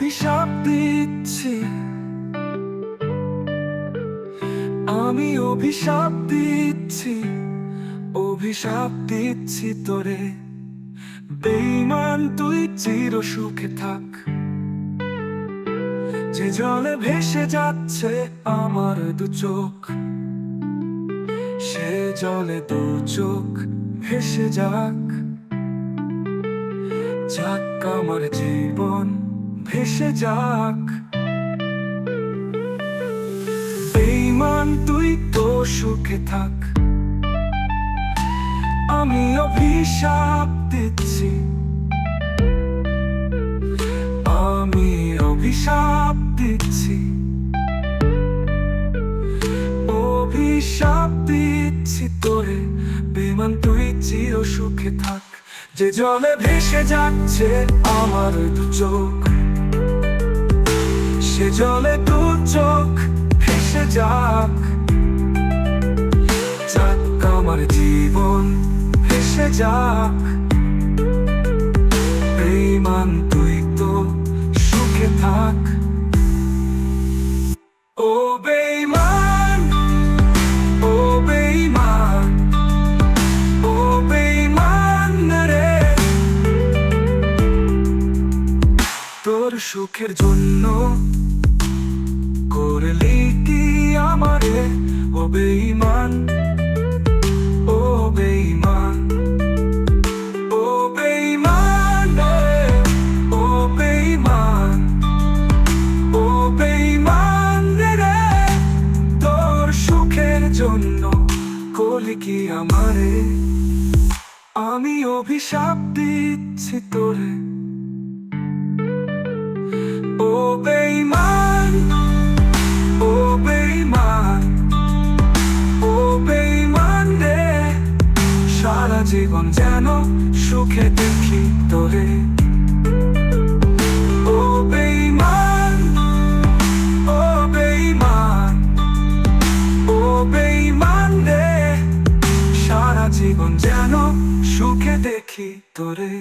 অভিশাপ দিচ্ছি, আমি অভিশাপ দিচ্ছি, অভিশাপ দিচ্ছি তোরে। বেঈমান তুই চির সুখে থাক, যে জলে ভেসে যাচ্ছে আমার দু চোখ, সে জলে দু চোখ ভেসে যাক। যাক আমার জীবন ভেসে যাক। বেঈমান তুই তো সুখে থাক, আমি অভিশাপ দিচ্ছি, আমি অভিশাপ দিচ্ছি, অভিশাপ দিচ্ছি তোরে। বেঈমান তুই চির সুখে থাক, যে জলে ভেসে যাচ্ছে আমার দু চোখ, সে জলে দু চোখ ভেসে যাক। যাক আমার জীবন ভেসে যাক। বেঈমান তুই তো সুখে থাক। ও বেঈমান, ও বেঈমান, ও বেঈমান রে, তোর সুখের জন্য করলি কি আমারে? ও বেঈমান, ও বেঈমান, ও বেঈমান রে, ও বেঈমান, ও বেঈমান রে, তোর সুখের জন্য করলি কি আমারে? আমি অভিশাপ দিচ্ছি তোরে। ও বেঈমান, ও বেঈমান, ও বেঈমান রে, সারা জীবন যেন সুখে দেখি তোরে। ও বেঈমান, ও বেঈমান, ও বেঈমান রে, সারা জীবন যেন সুখে দেখি তোরে।